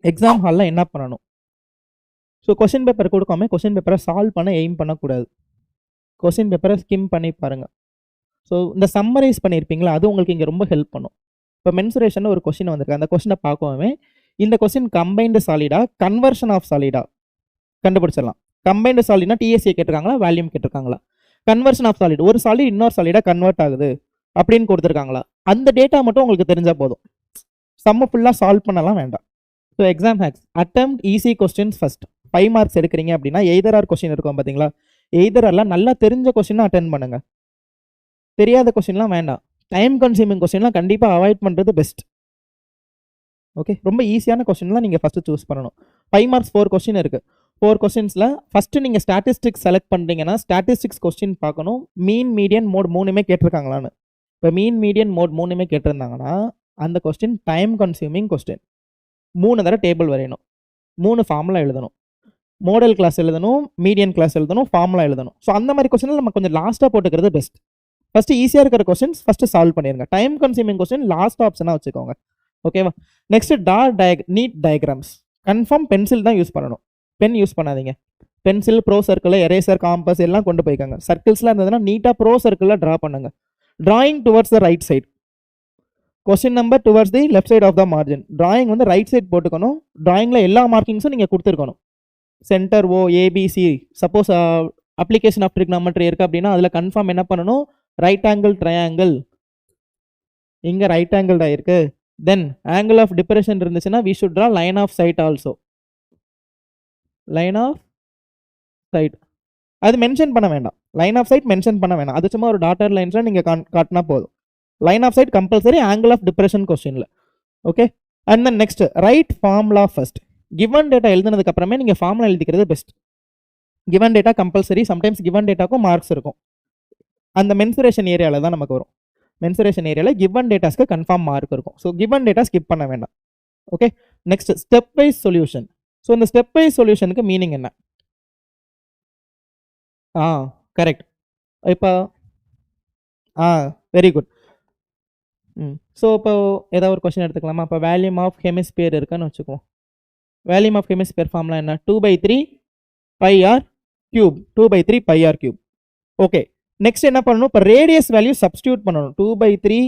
Exam ஹாலில் என்ன பண்ணணும்? ஸோ கொஷின் பேப்பர் கொடுக்காம கொஷின் பேப்பரை சால்வ் பண்ண எய்ம் பண்ணக்கூடாது. கொஷின் பேப்பரை ஸ்கிம் பண்ணி பாருங்கள். ஸோ இந்த சம்மரைஸ் பண்ணியிருப்பீங்களா, அது உங்களுக்கு இங்கே ரொம்ப ஹெல்ப் பண்ணும். இப்போ மென்சுரேஷன் ஒரு கொஷின் வந்திருக்கு, அந்த கொஷினை பார்க்கவே இந்த கொஷின் கம்பைன்டு சாலிடா கன்வர்ஷன் ஆஃப் சாலிடா கண்டுபிடிச்சிடலாம். கம்பைன்டு சாலிட்னா டிஎஸ்சியை கேட்டிருக்காங்களா, வேல்யூம் கேட்டிருக்காங்களா? கன்வர்ஷன் ஆஃப் சாலிட், ஒரு சாலிட் இன்னொரு சாலிடாக கன்வெர்ட் ஆகுது அப்படின்னு கொடுத்துருக்காங்களா? அந்த டேட்டா மட்டும் உங்களுக்கு தெரிஞ்சால் போதும். சம்ம ஃபுல்லாக சால்வ் பண்ணலாம் வேண்டாம். So exam hacks, attempt easy questions first. 5 marks எடுக்கிறீங்க அப்படின்னா எய்தர் ஆர் கொஸ்டின் இருக்கும் பார்த்தீங்களா, எய்தர் ஆர்லாம் நல்லா தெரிஞ்ச கொஸ்டினாக அட்டென்ட் பண்ணுங்க. தெரியாத கொஸ்டின்லாம் வேண்டாம். டைம் கன்சியூமிங் கொஸ்டின்லாம் கண்டிப்பாக அவாய்ட் பண்ணுறது பெஸ்ட். ஓகே, ரொம்ப ஈஸியான கொஸ்டின்லாம் நீங்கள் ஃபஸ்ட்டு சூஸ் பண்ணணும். 5 மார்க்ஸ் 4 கொஸ்டின் இருக்குது. 4 கொஸ்டின்ஸில் ஃபஸ்ட்டு நீங்கள் ஸ்டாட்டிஸ்டிக்ஸ் செலக்ட் பண்ணுறீங்கன்னா ஸ்டாட்டிஸ்டிக்ஸ் கொஸ்டின் பார்க்கணும். மீன் மீடியன் மோட் 3மே கேட்டிருக்காங்களான்னு. இப்போ மீன் மீடியன் மோட் 3மே கேட்டிருந்தாங்கன்னா அந்த கொஸ்டின் டைம் கன்சியூமிங் கொஸ்டின். 3 தடவை டேபிள் வரையணும், 3 ஃபார்முலா எழுதணும், மோடல் கிளாஸ் எழுதணும், மீடியன் கிளாஸ் எழுதணும், ஃபார்முலா எழுதணும். ஸோ அந்த மாதிரி கொஸ்டின் நம்ம கொஞ்சம் லாஸ்ட்டாக போட்டுக்கிறது பெஸ்ட். ஃபஸ்ட்டு ஈஸியாக இருக்கிற கொஸ்டின்ஸ் ஃபஸ்ட்டு சால்வ் பண்ணிடுங்க. டைம் கன்சியூமிங் கொஸ்டின் லாஸ்ட் ஆப்ஷனாக வச்சுக்கோங்க. ஓகேவா? Next neat diagrams. Confirm pencil தான் யூஸ் பண்ணணும், பென் யூஸ் பண்ணாதீங்க. Pencil, pro circle, eraser, compass எல்லாம் கொண்டு போய்க்காங்க. சர்க்கிள்ஸ்லாம் இருந்ததுன்னா நீட்டாக ப்ரோ சர்க்கிளில் ட்ரா பண்ணுங்க. Drawing towards the right side, question number towards the left side of the margin. Drawing வந்து ரைட் சைட் போட்டுக்கணும். டிராயிங்கில் எல்லா மார்க்கிங்ஸும் நீங்கள் கொடுத்துருக்கணும். Centre O, ABC. Suppose application of trigonometry இருக்குது அப்படின்னா அதில் கன்ஃபார்ம் என்ன பண்ணணும், ரைட் ஆங்கிள் ட்ரையாங்கிள், இங்கே ரைட் ஆங்கிள் ஆயிருக்கு. தென் ஆங்கிள் ஆஃப் டிப்ரெஷன் இருந்துச்சுன்னா we should draw line of sight also. Line of sight அது மென்ஷன் பண்ண வேண்டாம். லைன் ஆஃப் சைட் மென்ஷன் பண்ண வேண்டாம், அது சும்மா ஒரு டாட்டர் லைன்ஸில் நீங்கள் காட்டினா போதும். Line of sight compulsory angle of depression கொஸ்டினில். Okay, and then next write formula first. Given data எழுதுனதுக்கு அப்புறமே நீங்கள் ஃபார்முலா எழுதிக்கிறது best. Given data compulsory. Sometimes given டேட்டாக்கும் மார்க்ஸ் இருக்கும். அந்த மென்சுரேஷன் ஏரியாவில் தான் நமக்கு வரும். மென்சுரேஷன் ஏரியாவில் கிவன் டேட்டாஸ்க்கு கன்ஃபார்ம் மார்க் இருக்கும். ஸோ கிவன் டேட்டா ஸ்கிப் பண்ண வேண்டாம். Okay, next step wise solution. So இந்த ஸ்டெப் வைஸ் சொல்யூஷனுக்கு மீனிங் என்ன? கரெக்ட். இப்போ வெரி குட். ஸோ இப்போ ஏதாவது ஒரு கொஸ்டின் எடுத்துக்கலாமா? இப்போ வேல்யூம் ஆஃப் ஹெமிஸ்பியர் இருக்குன்னு வச்சுக்குவோம். வேல்யூம் ஆஃப் ஹெமிஸ்பியர் ஃபார்முலா என்ன? 2/3 πr cube. 2/3 πr cube. Okay, next என்ன பண்ணணும்? இப்போ ரேடியஸ் வேல்யூ சப்ஸ்டியூட் பண்ணணும். 2/3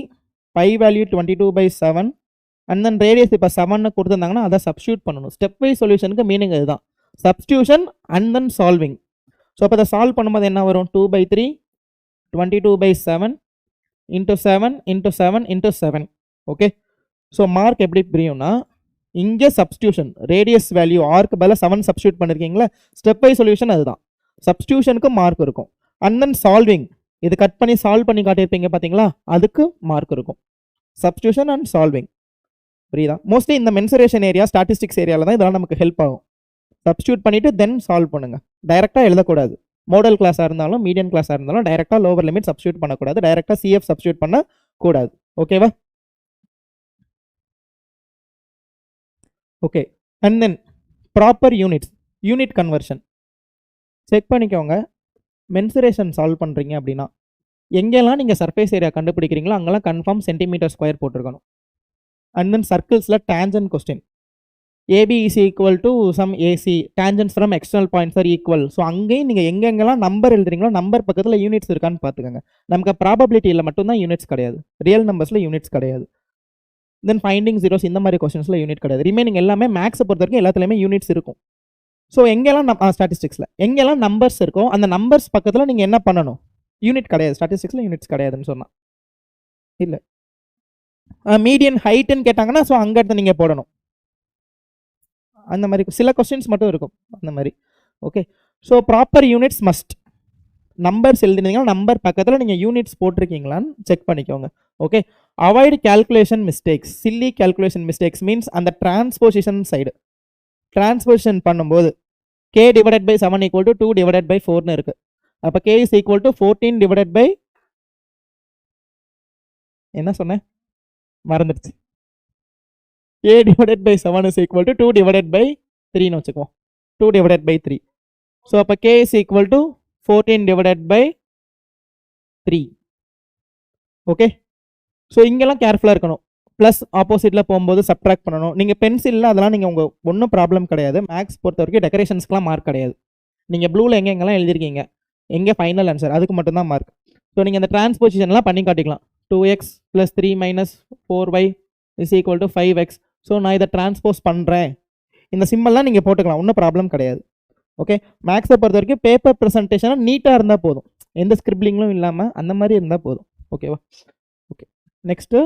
pi value 22/7 and then radius இப்போ 7 கொடுத்துருந்தாங்கன்னா அதை சப்ஸ்டியூட் பண்ணணும். ஸ்டெப் வைஸ் சொல்யூஷனுக்கு மீனிங் இதுதான், substitution and then solving. So இப்போ அதை சால்வ் பண்ணும்போது என்ன வரும்? 2/3 22/7 into 7 into 7 into 7. Okay, so mark எப்படி பிரியும்னா, இங்கே சப்ஸ்டியூஷன் ரேடியஸ் வேல்யூ ஆர்க்கு பதிலாக 7 சப்ஸ்டியூட் பண்ணியிருக்கீங்களா, ஸ்டெப் வைஸ் சொல்யூஷன் அதுதான். சப்ஸ்டியூஷனுக்கு மார்க் இருக்கும். அண்ட் தென் சால்விங், இது கட் பண்ணி சால்வ் பண்ணி காட்டியிருப்பீங்க பார்த்தீங்களா, அதுக்கு மார்க் இருக்கும். சப்ஸ்டியூஷன் அண்ட் சால்விங், புரியுதா? மோஸ்ட்லி இந்த மென்சுரேஷன் ஏரியா, ஸ்டாட்டிஸ்டிக்ஸ் ஏரியாவில் தான் இதெல்லாம் நமக்கு ஹெல்ப் ஆகும். சப்ஸ்டியூட் பண்ணிவிட்டு தென் சால்வ் பண்ணுங்க. டைரெக்டாக எழுதக்கூடாது. மோடல் கிளாஸாக இருந்தாலும் மீடியம் கிளாஸாக இருந்தாலும் டைரெக்டாக லோவர் லிமிட் சப்ஸ்டியூட் பண்ணக்கூடாது, டைரெக்டாக சிஎஃப் சப்ஸ்டியூட் பண்ணக்கூடாது. ஓகேவா? Okay, and then proper units, unit conversion check பண்ணிக்கோங்க. மென்சுரேஷன் சால்வ் பண்ணுறீங்க அப்படின்னா எங்கெல்லாம் நீங்கள் சர்ஃபேஸ் ஏரியா கண்டுபிடிக்கிறீங்களோ அங்கெல்லாம் கன்ஃபார்ம் சென்டிமீட்டர் ஸ்கொயர் போட்டிருக்கணும். அண்ட் தென் சர்க்கிள்ஸில் tangent question, AB is equal to some AC, tangents from external points are equal. So அங்கேயும் நீங்கள் எங்கெங்கெல்லாம் நம்பர் எழுதுறீங்களோ நம்பர் பக்கத்தில் யூனிட்ஸ் இருக்கான்னு பார்த்துக்கோங்க. நமக்கு ப்ராபபிலிட்டியில் மட்டும்தான் யூனிட்ஸ் கிடையாது, ரியல் நம்பர்ஸில் யூனிட்ஸ் கிடையாது. தென் ஃபைண்டிங் ஜீரோஸ், இந்த மாதிரி கொஸ்டின்ஸில் யூனிட் கிடையாது. ரிமைனிங் எல்லாமே மேக்ஸை பொறுத்த வரைக்கும் எல்லாத்துலேயுமே யூனிட்ஸ் இருக்கும். ஸோ எங்கெல்லாம் ஸ்டாட்டிஸ்டிக்ஸில் எங்கெல்லாம் நம்பர்ஸ் இருக்கோ அந்த நம்பர்ஸ் பக்கத்தில் நீங்கள் என்ன பண்ணணும்? யூனிட் கிடையாது. ஸ்டாட்டிஸ்டிக்ஸில் யூனிட்ஸ் கிடையாதுன்னு சொன்னால் இல்லை. மீடியன் ஹைட்டுன்னு கேட்டாங்கன்னா ஸோ அங்கே எடுத்து நீங்கள் போடணும். அந்த மாதிரி சில கொஸ்டின்ஸ் மட்டும் இருக்கும் அந்த மாதிரி. Okay, so proper units must. Numbers எழுதினீங்கன்னா நம்பர் பக்கத்தில் நீங்கள் யூனிட்ஸ் போட்டிருக்கீங்களான்னு செக் பண்ணிக்கோங்க. Okay, avoid calculation mistakes. Silly calculation mistakes means அந்த டிரான்ஸ்போசிஷன் சைடு டிரான்ஸ்போசிஷன் பண்ணும்போது k divided by 7 equal to 2 divided by 4னு இருக்குது. அப்போ k is equal to 14 divided by என்ன சொன்னேன் மறந்துடுச்சு. a divided by 7 is equal to 2 divided by 3ன்னு வச்சுக்குவோம். 2 டிவைடட் பை 3. ஸோ அப்போ k is equal to 14 divided by 3. Okay, so இங்கெல்லாம் கேர்ஃபுல்லாக இருக்கணும். ப்ளஸ் ஆப்போசிட்டில் போகும்போது சப்ட்ராக்ட் பண்ணணும். நீங்கள் பென்சிலில் அதெல்லாம் நீங்கள் உங்கள் ஒன்றும் ப்ராப்ளம் கிடையாது. மேக்ஸ் பொறுத்த வரைக்கும் டெக்கரேஷன்ஸ்க்குலாம் மார்க் கிடையாது. நீங்கள் ப்ளூவில் எங்கெங்கெல்லாம் எழுதிருக்கீங்க, எங்கே ஃபைனல் ஆன்சர் அதுக்கு மட்டும்தான் மார்க். ஸோ நீங்கள் இந்த டிரான்ஸ்போசிஷன்லாம் பண்ணி காட்டிக்கலாம். 2x + 3 - 4y = 5x. ஸோ நான் இதை டிரான்ஸ்போஸ் பண்ணுறேன். இந்த சிம்பிள்லாம் நீங்கள் போட்டுக்கலாம், ஒன்றும் ப்ராப்ளம் கிடையாது. ஓகே, மேக்ஸை பொறுத்த வரைக்கும் பேப்பர் ப்ரெசன்டேஷனாக நீட்டாக இருந்தால் போதும், எந்த ஸ்கிரிப்லிங்கும் இல்லாமல் அந்த மாதிரி இருந்தால் போதும். ஓகேவா? Okay, next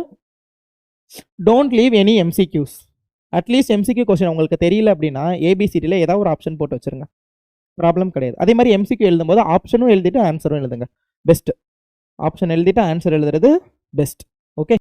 don't leave any MCQs. At least MCQ question உங்களுக்கு தெரியல அப்படின்னா ABCDயில் ஏதாவது ஒரு ஆப்ஷன் போட்டு வச்சுருங்க, ப்ராப்ளம் கிடையாது. அதே மாதிரி MCQ எழுதும்போது ஆப்ஷனும் எழுதிட்டு ஆன்சரும் எழுதுங்க, பெஸ்ட்டு. ஆப்ஷன் எழுதிட்டு ஆன்சர் எழுதுறது பெஸ்ட். ஓகே.